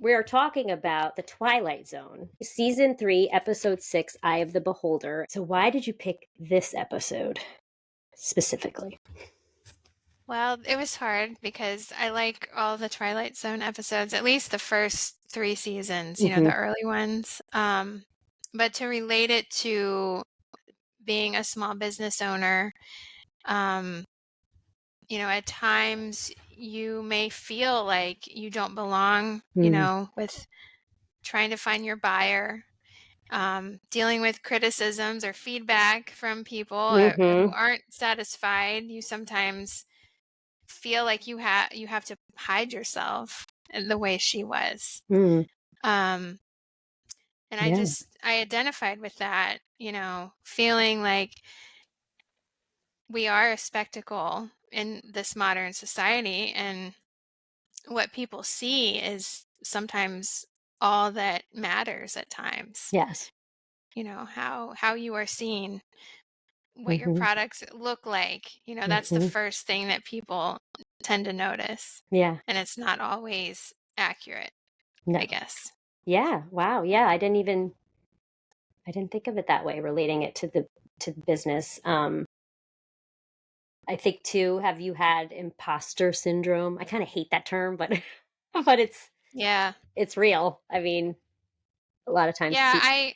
We are talking about The Twilight Zone, season 3, episode 6, Eye of the Beholder. So, why did you pick this episode specifically? Well, it was hard because I like all the Twilight Zone episodes, at least the first 3 seasons, Hmm. the early ones. But to relate it to being a small business owner, um, at times you may feel like you don't belong, with trying to find your buyer, dealing with criticisms or feedback from people who Mm-hmm. aren't satisfied. You sometimes feel like you have to hide yourself in the way she was. Mm. Um, and Yeah. I identified with that, feeling like we are a spectacle in this modern society, and what people see is sometimes all that matters at times. Yes. How you are seen, what your Mm-hmm. products look like. That's the Mm-hmm. first thing that people tend to notice, Yeah. and it's not always accurate, No. I guess. Yeah. Wow. Yeah. I didn't think of it that way, relating it to the business. I think too, have you had imposter syndrome? I kind of hate that term, but but Yeah. it's real. I mean, a lot of times Yeah, people I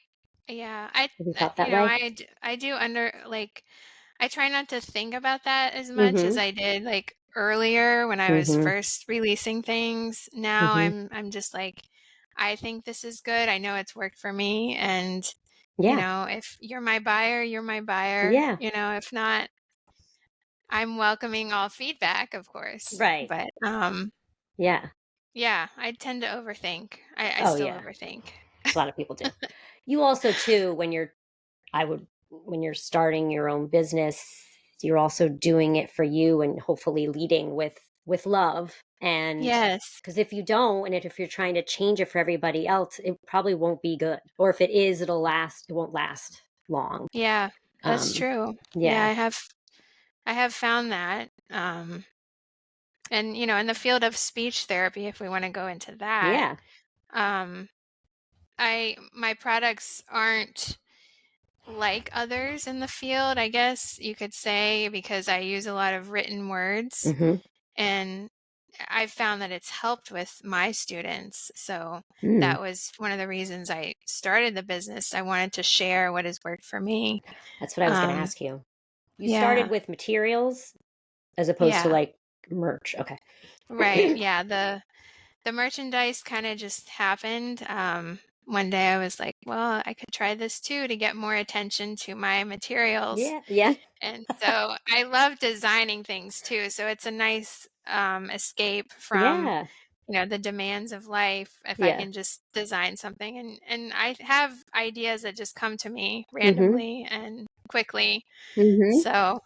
have you felt that way. I do I try not to think about that as much as Mhm. I did like earlier when I was Mhm. first releasing things. Now Mhm. I'm just like, I think this is good. I know it's worked for me, and Yeah. if you're my buyer, you're my buyer. Yeah. If not, I'm welcoming all feedback, of course. Right. But Yeah. yeah, I tend to overthink. I Oh, still yeah. overthink. A lot of people do. You also too, when you're starting your own business, you're also doing it for you and hopefully leading with love. And Yes. because if you don't, and if you're trying to change it for everybody else, it probably won't be good. Or if it is, it won't last long. Yeah, that's Um, true. Yeah, yeah. I have found that. And in the field of speech therapy, if we want to go into that, Yeah. um, I my products aren't like others in the field, I guess you could say, because I use a lot of written words, Mhm. and I've found that it's helped with my students. So Mm. that was one of the reasons I started the business. I wanted to share what has worked for me. That's what I was gonna Um, ask you. You started yeah, with materials as opposed to, yeah, like, merch. Okay. right. Yeah, the merchandise kind of just happened. One day I was like, well, I could try this too to get more attention to my materials. Yeah, yeah. And so I love designing things too. So it's a nice escape from, Yeah. the demands of life if I Yeah. can just design something. And I have ideas that just come to me Mhm. randomly and quickly. Mhm. So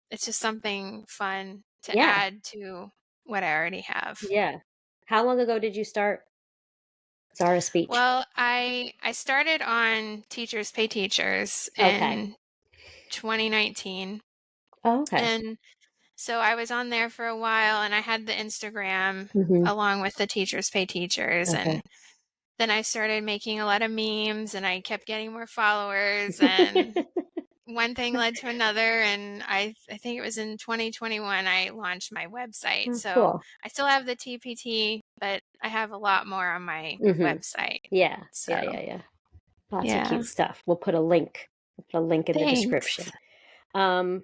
it's just something fun to Yeah. add to what I already have. Yeah. How long ago did you start Zara Speech? Well, I started on Teachers Pay Teachers Okay. in 2019. Oh, okay. And so I was on there for a while, and I had the Instagram Mhm. along with the Teachers Pay Teachers. Okay. And then I started making a lot of memes, and I kept getting more followers, and one thing led to another. And I think it was in 2021 I launched my website. Oh, So cool. I still have the TPT, but I have a lot more on my Mhm. website. Yeah. So Yeah, yeah, yeah. Lots of yeah. cute stuff. We'll put a link in the Thanks. description. Um